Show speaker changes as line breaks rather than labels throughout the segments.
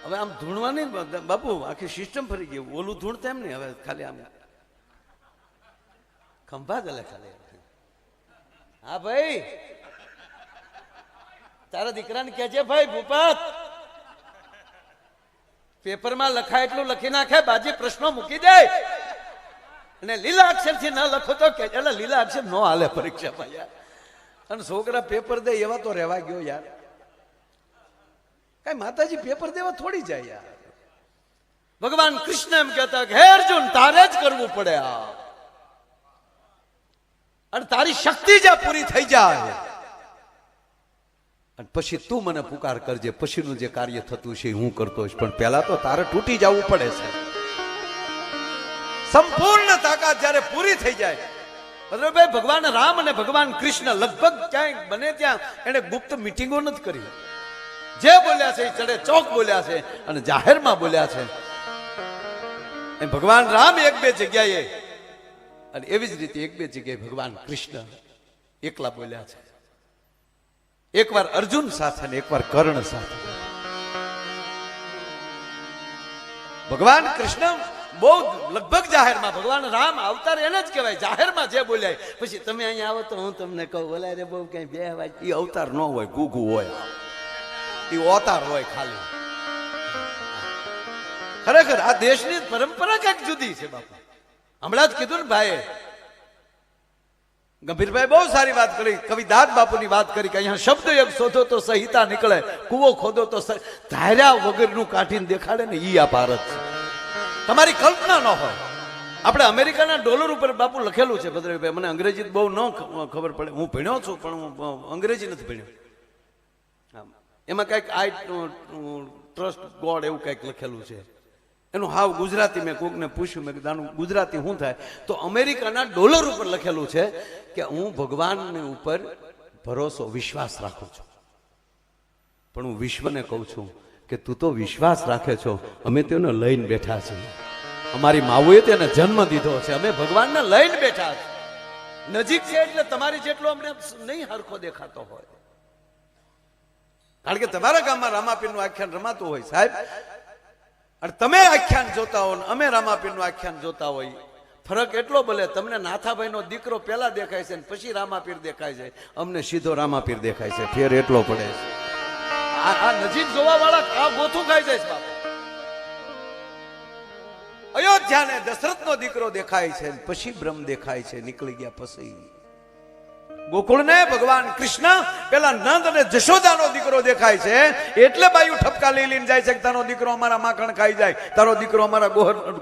હવે આમ ધૂણવાની બાપુ આખી સિસ્ટમ ફરી ગઈ. ઓલું ધૂણતા એમ નહીં, હવે ખાલી આમ ખંભા ગલે ખાલી. હા ભાઈ, તારા દીકરાને કહેજે ભાઈ ભૂપત, પેપરમાં લખાય એટલું લખી નાખે, બાજી પ્રશ્નો મૂકી દે, અને લીલા અક્ષર થી ના લખો તો કે લીલા અક્ષર નો હાલે પરીક્ષામાં યાર. અને છોકરા પેપર દે એવા તો રહેવા ગયો યાર. કઈ માતાજી પેપર દેવા થોડી જાય યાર. ભગવાન કૃષ્ણ એમ કહેતા કે હે અર્જુન, તારે જ કરવું પડે આ, અને તારી શક્તિ જ્યાં પૂરી થઈ જાય અને પછી તું મને પુકાર કરજે, પછીનું જે કાર્ય થતું છે હું કરતો હોઈશ, પણ પહેલા તો તારે તૂટી જવું પડે છે. સંપૂર્ણ તાકાત જ્યારે પૂરી થઈ જાય, ભાઈ ભગવાન રામ અને ભગવાન કૃષ્ણ લગભગ ક્યાંય બને ત્યાં એને ગુપ્ત મિટિંગો નથી કરી. જે બોલ્યા છે એ ચડે ચોક બોલ્યા છે અને જાહેરમાં બોલ્યા છે. ભગવાન રામ એક બે જગ્યાએ અને એવી જ રીતે એક બે જગ્યાએ ભગવાન કૃષ્ણ એકલા બોલ્યા છે. એકવાર અર્જુન સાથે અને એકવાર કર્ણ સાથે. ભગવાન કૃષ્ણ બહુ લગભગ જાહેરમાં, ભગવાન રામ અવતાર એને જ કહેવાય, જાહેરમાં જે બોલ્યા. પછી તમે અહીંયા આવો તો હું તમને કહું, બોલાય રે બહુ કઈ બે વાત, એ અવતાર ન હોય, ગુગુ હોય, એ અવતાર હોય ખાલી. ખરેખર આ દેશની પરંપરા કઈક જુદી છે બાપા. હમણાં જ કીધું ને ભાઈ ગંભીરભાઈ, બહુ સારી વાત કરી. કવિ દાદ બાપુની વાત કરી કે અહીંયા શબ્દ એક શોધો તો સંહિતા નીકળે, કૂવો ખોદો તો ધાર્યા વગરનું કાઢીને દેખાડે ને, ઈ આ ભારત છે. તમારી કલ્પના ન હોય. આપણે અમેરિકાના ડોલર ઉપર બાપુ લખેલું છે ભદ્રભાઈ, મને અંગ્રેજી બહુ ન ખબર પડે, હું ભણ્યો છું પણ હું અંગ્રેજી નથી ભણ્યો. એમાં કઈક આઈ ટ્રસ્ટ ગોડ એવું કઈક લખેલું છે. એનું હાવ ગુજરાતી મેં કોકને પૂછ્યું, મેં કીધું ગુજરાતી શું થાય, તો અમેરિકાના ડોલર ઉપર લખેલું છે કે હું ભગવાનની ઉપર ભરોસો વિશ્વાસ રાખું છું, પણ હું વિશ્વને કહું છું કે તું તો વિશ્વાસ રાખે છો, અમે તેને લઈને બેઠા છીએ. અમારી માવુએ તેને જન્મ દીધો છે, અમે ભગવાનને લઈને બેઠા છીએ. નજીક છે એટલે તમારી જેટલો અમને નહીં હરખો દેખાતો હોય, કારણ કે તમારા ગામમાં રામાપીરનું આખ્યાન રમાતું હોય સાહેબ, અને તમે આખ્યાન જોતા હો, અમે રામાપીરનું આખ્યાન જોતા હોય. ફરક એટલો ભલે તમને નાથાભાઈનો દીકરો પેલા દેખાય છે પછી રામાપીર દેખાય છે, અમને સીધો રામાપીર દેખાય છે. ફેર એટલો પડે છે. આ નજીક જોવા વાળા આ ગોથું ખાઈ જાય છે બાપા. અયોધ્યાને દશરથનો દીકરો દેખાય છે, પછી બ્રહ્મ દેખાય છે, નીકળી ગયા પછી. ગોકુળને ભગવાન કૃષ્ણ પેલા નંદ અને જશોદાનો દીકરો દેખાય છે, એટલે બાયુ ઠપકા લઈ લઈને જાય છે કે તારો દીકરો અમારા માખણ ખાઈ જાય, તારો દીકરો અમારા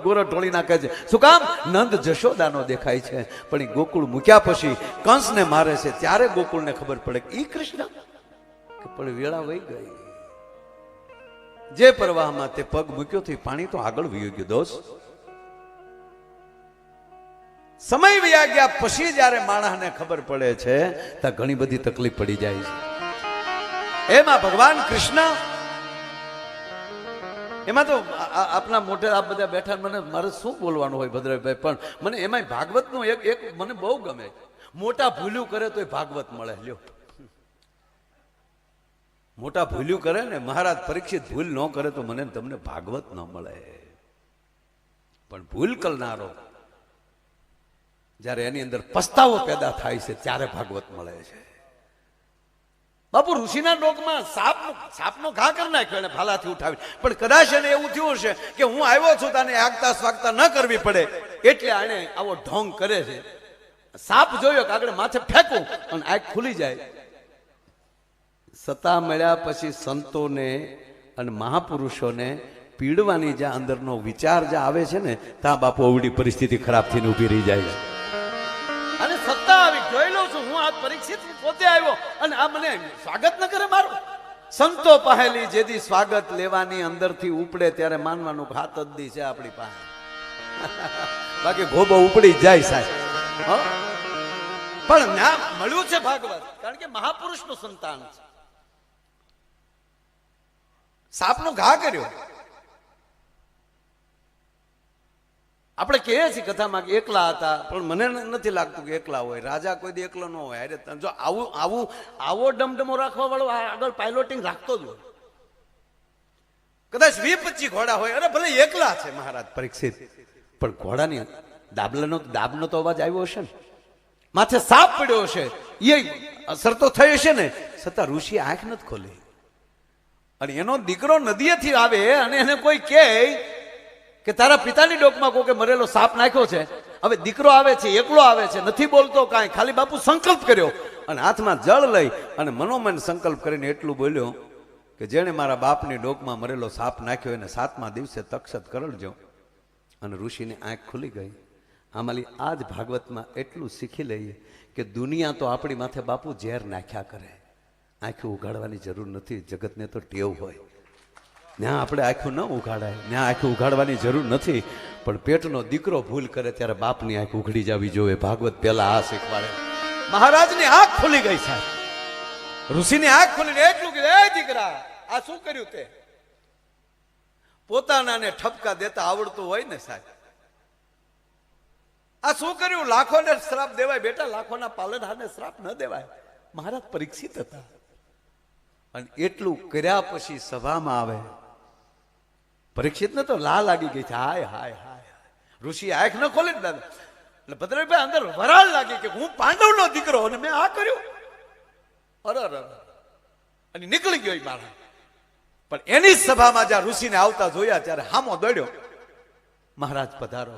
ગોર ઢોળી નાખે છે. શું કામ? નંદ જશોદાનો દેખાય છે. પણ એ ગોકુળ મૂક્યા પછી કંસને મારે છે, ત્યારે ગોકુળને ખબર પડે કે ઈ કૃષ્ણ, કે પણ વેળા વહી ગઈ. જે પ્રવાહમાં તે પગ મૂક્યો તો પાણી તો આગળ વહી ગયું દોસ્ત. સમય વયા ગયા પછી જયારે માણસને ખબર પડે છે ત્યાં ઘણી બધી તકલીફ પડી જાય છે. એમાં ભગવાન કૃષ્ણ, એમાં તો આપણા મોટે આ બધા બેઠા, મને મારે શું બોલવાનું હોય ભદ્રભાઈ, પણ મને એમાં ભાગવતનું એક મને બહુ ગમે. મોટા ભૂલ્યું કરે તો ભાગવત મળે. લ્યો, મોટા ભૂલ્યું કરે ને, મહારાજ પરીક્ષિત ભૂલ ન કરે તો મને તમને ભાગવત ન મળે. પણ ભૂલ કરનારો જ્યારે એની અંદર પસ્તાવો પેદા થાય છે ત્યારે ભાગવત મળે છે. બાપુ ઋષિના ડોકમાં સાપનો ઘા કરી નાખ્યો એને ભાલાથી ઉઠાવી, પણ કદાચ એને એવું થયું હશે કે હું આવ્યો છું તને આગતા સ્વાગતા ન કરવી પડે, એટલે આને આવો ઢોંગ કરે છે. સાપ જોયો કે આગળ માથે ફેંકું અને આંખ ખુલી જાય. સત્તા મળ્યા પછી સંતોને અને મહાપુરુષોને પીડવાની જ્યાં અંદરનો વિચાર જ્યાં આવે છે ને, ત્યાં બાપુ અવડી પરિસ્થિતિ ખરાબ થઈને ઉભી રહી જાય છે. અને સત્તા આવી, જોઈ લઉં છું હું, આ પરીક્ષિત પોતે આવ્યો અને આ મને સ્વાગત ન કરે મારું. સંતો પહેલી જેથી સ્વાગત લેવાની અંદરથી ઉપડે ત્યારે માનવાનું હાથ જ દી છે આપણી પાસે. બાકી ગોબો ઉપડી જાય સાહેબ. પણ ના મળ્યું છે ભાગવત, કારણ કે મહાપુરુષનું સંતાન છે. સાપનો ઘા કર્યો. આપણે કહીએ છીએ કથામાં કે એકલા હતા, પણ મને નથી લાગતું કે એકલા હોય. રાજા કોઈ દી એકલો ન હોય. અરે જો આવો ડમડમો રાખવા વાળો આગળ પાયલોટિંગ રાખતો જ હોય. કદાચ 20-25 ઘોડા હોય, અરે ભલે એકલા છે મહારાજ પરીક્ષિત, પણ ઘોડાની દાબનો તો અવાજ આવ્યો હશે ને, માથે સાપ પડ્યો હશે, એ અસર તો થઈ હશે ને, છતાં ઋષિ આંખ નથી ખોલી. અને એનો દીકરો નદીએથી આવે અને એને કોઈ કહે કે તારા પિતાની ડોકમાં કોઈ મરેલો સાપ નાખ્યો છે. હવે દીકરો આવે છે, એકલો આવે છે, નથી બોલતો કાંઈ, ખાલી બાપુ સંકલ્પ કર્યો અને હાથમાં જળ લઈ અને મનોમન સંકલ્પ કરીને એટલું બોલ્યો કે જેણે મારા બાપની ડોકમાં મરેલો સાપ નાખ્યો એને 7મા દિવસે તક્ષત કરડજો. અને ઋષિની આંખ ખુલી ગઈ. આમાંલી આ જ ભાગવતમાં એટલું શીખી લઈએ કે દુનિયા તો આપણી માથે બાપુ ઝેર નાખ્યા કરે, આંખું ઉઘાડવાની જરૂર નથી. જગતને તો ટેવ હોય, ત્યાં આપણે આંખું ન ઉઘાડાય, ત્યાં આંખું ઉઘાડવાની જરૂર નથી. પણ પેટનો દીકરો ભૂલ કરે ત્યારે બાપની આંખ ઉઘડી જવી જોઈએ. ભાગવત પહેલા આ શીખવાડે. મહારાજની આંખ ખુલી ગઈ સાહેબ, ઋષિની આંખ ખુલીને એટલું કીધું, એ દીકરા આ શું કર્યું તે? પોતાનાને ઠપકા દેતા આવડતું હોય ને સાહેબ, આ શું કર્યું? લાખોને શ્રાપ દેવાય બેટા, લાખોના પાલનહારને શ્રાપ ન દેવાય. મહારાજ પરીક્ષિત હતા. અને એટલું કર્યા પછી સભામાં આવે પરીક્ષિતને તો લાગી ગઈ છે. હાય હાય હાય, ઋષિ આંખ ન ખોલી દાદા એટલે ભદ્રભાઈ અંદર વરાળ લાગી કે હું પાંડવનો દીકરો અને મેં આ કર્યું. અરે અને નીકળી ગયો મારા. પણ એની સભામાં જ્યાં ઋષિને આવતા જોયા ત્યારે હામો દોડ્યો, મહારાજ પધારો.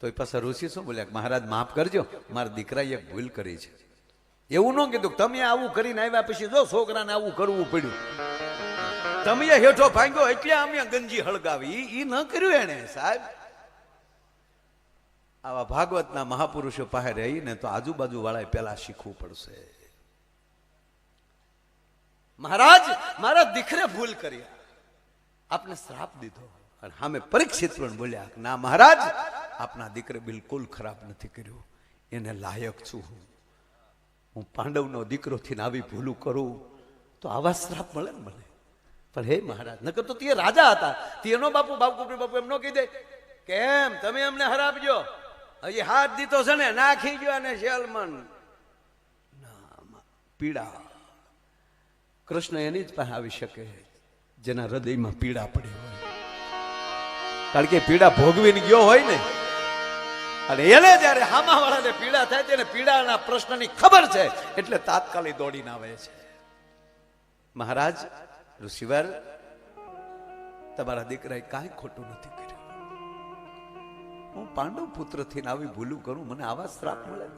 તો એ પાછા ઋષિ શું બોલ્યા, મહારાજ માફ કરજો, મારા દીકરાએ એક ભૂલ કરી છે. એવું ન કીધું તમે આવું કરીને આવ્યા પછી જો છોકરાને આવું કરવું પડ્યું, તમે હેઠો ભાંગ્યો એટલે અમે ગંજી હળગાવી, એ ન કર્યું એને સાહેબ. આવા ભાગવતના મહાપુરુષો પાસે રહીને તો આજુબાજુ વાળાએ પેલા શીખવું પડશે. મહારાજ મારા દીકરે ભૂલ કરી, આપને શ્રાપ દીધો. અને સામે પરીક્ષિત પણ બોલ્યા, ના મહારાજ આપના દીકરે બિલકુલ ખરાબ નથી કર્યું, એને લાયક છું હું પાંડવનો દીકરો થઈને આવી ભૂલું કરું તો આવા શ્રાપ મળે ને મને. પણ હે મહારાજ, નકર તો તે રાજા હતા, તેનો બાપુ બાપુ એમ ન કહી દે કેમ તમે અમને હરાવજો, હજી હાથ દીધો છે ને નાખી ગયો અને શેલમન પીડા. કૃષ્ણ એની જ પાસે આવી શકે જેના હૃદયમાં પીડા પડી હોય, કારણ કે પીડા ભોગવીને ગયો હોય ને. અને એને જયારે હામા વાળાને પીડા થાય તેને પીડાના પ્રશ્નની ખબર છે એટલે તાત્કાલિક દોડીને આવે છે. મહારાજ ઋષિવર, તમારા દીકરાએ કાંઈ ખોટું નથી કર્યું, હું પાંડવ પુત્ર થઈને આવી ભૂલું કરું, મને આવા શ્રાપ મળે.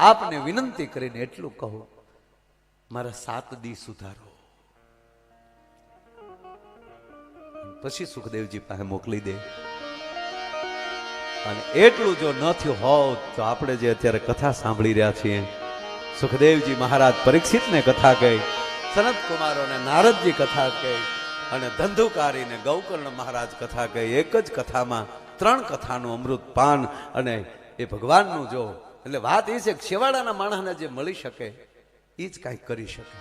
આપને વિનંતી કરીને એટલું કહો, મારા 7 દી સુધારો. પછી સુખદેવજી પાસે મોકલી દે. અને એટલું જો ન થયું હોત તો આપણે જે અત્યારે કથા સાંભળી રહ્યા છીએ, સુખદેવજી મહારાજ પરીક્ષિતને કથા કહી, સનત કુમારોને નારદજી કથા કહી અને ધંધુકારીને ગૌકર્ણ મહારાજ કથા કહી. એક જ કથામાં 3 કથાનું અમૃત પાન. અને એ ભગવાનનું જો એટલે વાત એ છે કે છેવાડાના માણસને જે મળી શકે એ જ કાંઈક કરી શકે.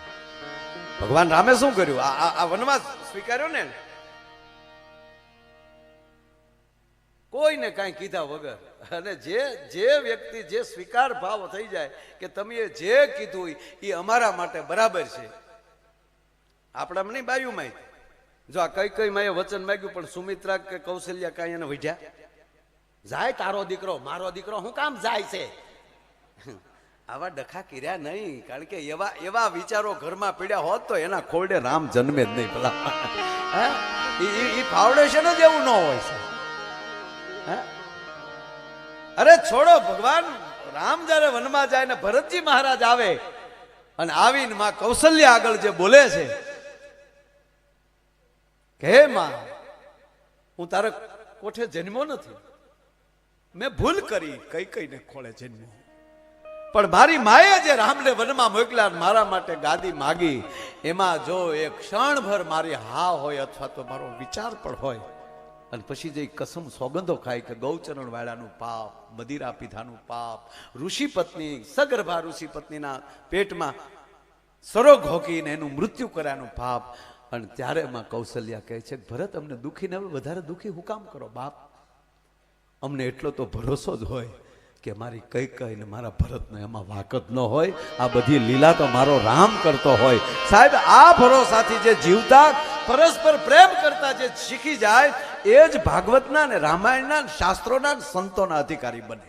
ભગવાન રામે શું કર્યું? આ વનવાસ સ્વીકાર્યો ને, કોઈને કાંઈ કીધા વગર. અને જે વ્યક્તિ જે સ્વીકાર ભાવ થઈ જાય કે તમે જે કીધું એ અમારા માટે બરાબર છે. આપણા નહીં બાયુમાં જો આ કઈ માએ વચન માંગ્યું પણ સુમિત્રા કે કૌશલ્યા કાંઈ એને વઢ્યા જાય, તારો દીકરો મારો દીકરો હું કામ જાય છે, આવા ડખા કર્યા નહીં. કારણ કે એવા વિચારો ઘરમાં પીડ્યા હોત તો એના ખોરડે રામ જન્મે જ નહીં. ભલા એ ફાઉન્ડેશન જ એવું ન હોય છે. અરે છોડો, ભગવાન રામ જયારે વનમાં જાય ને ભરતજી મહારાજ આવે અને આવીને માં કૌશલ્યા આગળ જે બોલે છે કે હે માં, હું તારા કોઠે જન્મો નથી, મેં ભૂલ કરી, કઈને ખોળે જન્મો, પણ મારી માએ જે રામને વનમાં મોકલ્યા મારા માટે ગાદી માગી, એમાં જો એક ક્ષણભર મારી હા હોય અથવા તો મારો વિચાર પણ હોય, અને પછી જે કસમ સોગંદો ખાય કે ગૌચરણ વાળાનું પાપ, મદિરા પીધાનું પાપ, ઋષિ પત્ની સગર્ભા ઋષિ પત્નીના પેટમાં સરો ઘોકીને એનું મૃત્યુ કર્યાનું પાપ. અને ત્યારે માં કૌશલ્યા કહે છે, ભરત અમને દુઃખી ને હવે વધારે દુઃખી હું કામ કરો બાપ, અમને એટલો તો ભરોસો જ હોય કે મારી કઈ કઈ ને મારા ભરતનો એમાં વાક જ ન હોય, આ બધી લીલા તો મારો રામ કરતો હોય. સાહેબ આ ભરોસાથી જે જીવતા પરસ્પર પ્રેમ કરતા જે શીખી જાય એ જ ભાગવતના ને રામાયણના શાસ્ત્રોના સંતોના અધિકારી બને.